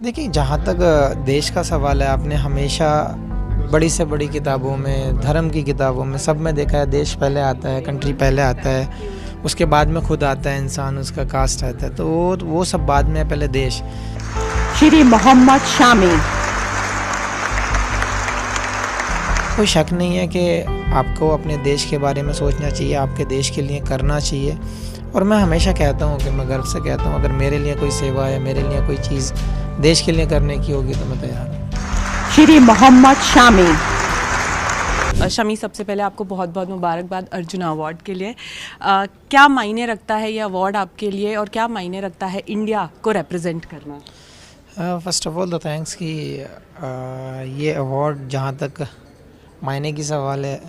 देखिए, जहाँ तक देश का सवाल है, आपने हमेशा बड़ी से बड़ी किताबों में, धर्म की किताबों में, सब में देखा है देश पहले आता है, कंट्री पहले आता है, उसके बाद में खुद आता है इंसान, उसका कास्ट आता है, तो वो सब बाद में है, पहले देश। श्री मोहम्मद शामी। कोई शक नहीं है कि आपको अपने देश के बारे में सोचना चाहिए, आपके देश के लिए करना चाहिए। और मैं हमेशा कहता हूँ कि मैं गर्व से कहता हूँ, अगर मेरे लिए कोई सेवा या मेरे लिए कोई चीज़ देश के लिए करने की होगी तो मैं तैयार हूँ। श्री मोहम्मद शामी। शमी, सबसे पहले आपको बहुत बहुत मुबारकबाद अर्जुन अवार्ड के लिए। क्या मायने रखता है ये अवार्ड आपके लिए और क्या मायने रखता है इंडिया को रिप्रेजेंट करना? फ़र्स्ट ऑफ ऑल तो थैंक्स कि ये अवार्ड, जहाँ तक मायने की सवाल है,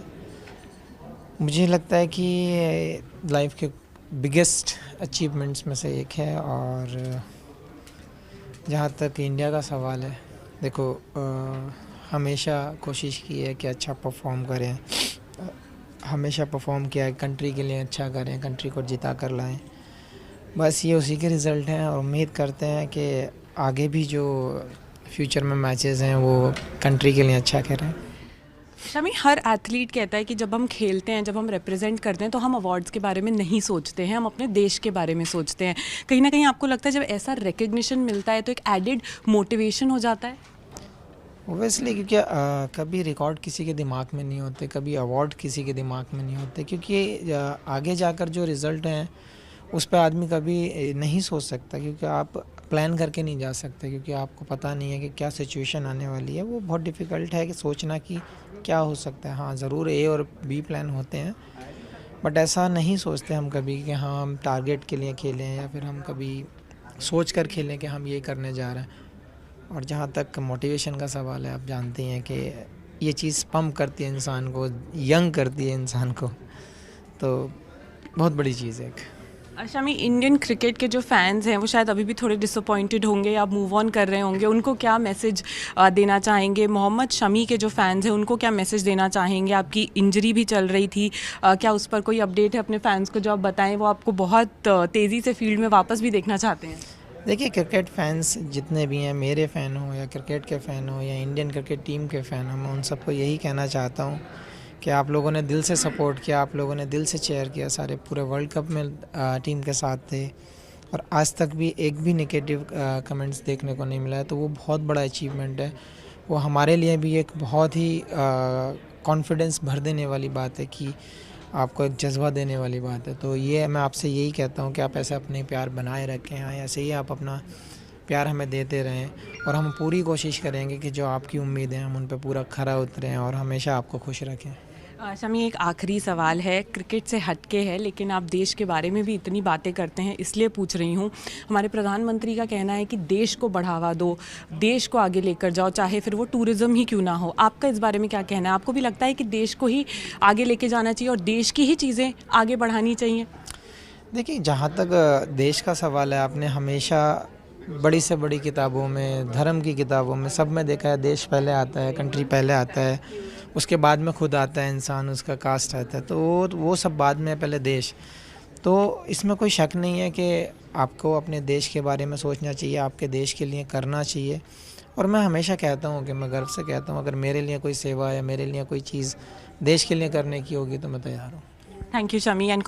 मुझे लगता है कि लाइफ के बिगेस्ट अचीवमेंट्स में से एक है। और जहाँ तक इंडिया का सवाल है, देखो, हमेशा कोशिश की है कि अच्छा परफॉर्म करें, हमेशा परफॉर्म किया है, कंट्री के लिए अच्छा करें, कंट्री को जिता कर लाएं। बस ये उसी के रिज़ल्ट हैं और उम्मीद करते हैं कि आगे भी जो फ्यूचर में मैचेस हैं वो कंट्री के लिए अच्छा करें। शमी, हर एथलीट कहता है कि जब हम खेलते हैं, जब हम रिप्रेजेंट करते हैं तो हम अवार्ड्स के बारे में नहीं सोचते हैं, हम अपने देश के बारे में सोचते हैं। कहीं ना कहीं आपको लगता है जब ऐसा रिकग्निशन मिलता है तो एक एडेड मोटिवेशन हो जाता है? ओबियसली, क्योंकि कभी रिकॉर्ड किसी के दिमाग में नहीं होते, कभी अवार्ड किसी के दिमाग में नहीं होते, क्योंकि आगे जाकर जो रिज़ल्ट हैं उस पर आदमी कभी नहीं सोच सकता, क्योंकि आप प्लान करके नहीं जा सकते, क्योंकि आपको पता नहीं है कि क्या सिचुएशन आने वाली है। वो बहुत डिफ़िकल्ट है कि सोचना कि क्या हो सकता है। हाँ, ज़रूर ए और बी प्लान होते हैं, बट ऐसा नहीं सोचते हम कभी कि हाँ हम टारगेट के लिए खेलें, या फिर हम कभी सोच कर खेलें कि हम ये करने जा रहे हैं। और जहाँ तक मोटिवेशन का सवाल है, आप जानते हैं कि ये चीज़ पम्प करती है इंसान को, यंग करती है इंसान को, तो बहुत बड़ी चीज़ है एक। शमी, इंडियन क्रिकेट के जो फैंस हैं वो शायद अभी भी थोड़े डिसअपॉइंटेड होंगे या मूव ऑन कर रहे होंगे, उनको क्या मैसेज देना चाहेंगे? मोहम्मद शमी के जो फैंस हैं उनको क्या मैसेज देना चाहेंगे? आपकी इंजरी भी चल रही थी, क्या उस पर कोई अपडेट है अपने फैंस को जो आप बताएं? वो आपको बहुत तेज़ी से फील्ड में वापस भी देखना चाहते हैं। देखिए, क्रिकेट फैंस जितने भी हैं, मेरे फ़ैन हो या क्रिकेट के फ़ैन हो या इंडियन क्रिकेट टीम के फ़ैन हो, मैं उन सबको यही कहना चाहता हूँ कि आप लोगों ने दिल से सपोर्ट किया, आप लोगों ने दिल से चेयर किया, सारे पूरे वर्ल्ड कप में टीम के साथ थे, और आज तक भी एक भी नेगेटिव कमेंट्स देखने को नहीं मिला है, तो वो बहुत बड़ा अचीवमेंट है। वो हमारे लिए भी एक बहुत ही कॉन्फिडेंस भर देने वाली बात है, कि आपको एक जज्बा देने वाली बात है। तो ये मैं आपसे यही कहता हूँ कि आप ऐसे अपने प्यार बनाए रखें, हाँ, ऐसे ही आप अपना प्यार हमें देते रहें, और हम पूरी कोशिश करेंगे कि जो आपकी उम्मीदें हैं हम उन पर पूरा खरा उतरें और हमेशा आपको खुश रखें। शमी, एक आखिरी सवाल है, क्रिकेट से हटके है, लेकिन आप देश के बारे में भी इतनी बातें करते हैं इसलिए पूछ रही हूँ। हमारे प्रधानमंत्री का कहना है कि देश को बढ़ावा दो, देश को आगे लेकर जाओ, चाहे फिर वो टूरिज़्म ही क्यों ना हो। आपका इस बारे में क्या कहना है? आपको भी लगता है कि देश को ही आगे लेके जाना चाहिए और देश की ही चीज़ें आगे बढ़ानी चाहिए? देखिए, जहाँ तक देश का सवाल है, आपने हमेशा बड़ी से बड़ी किताबों में, धर्म की किताबों में, सब में देखा है देश पहले आता है, कंट्री पहले आता है, उसके बाद में खुद आता है इंसान, उसका कास्ट आता है, तो वो सब बाद में है, पहले देश। तो इसमें कोई शक नहीं है कि आपको अपने देश के बारे में सोचना चाहिए, आपके देश के लिए करना चाहिए। और मैं हमेशा कहता हूँ कि मैं गर्व से कहता हूँ, अगर मेरे लिए कोई सेवा या मेरे लिए कोई चीज़ देश के लिए करने की होगी तो मैं तैयार हूँ। Thank you Shami and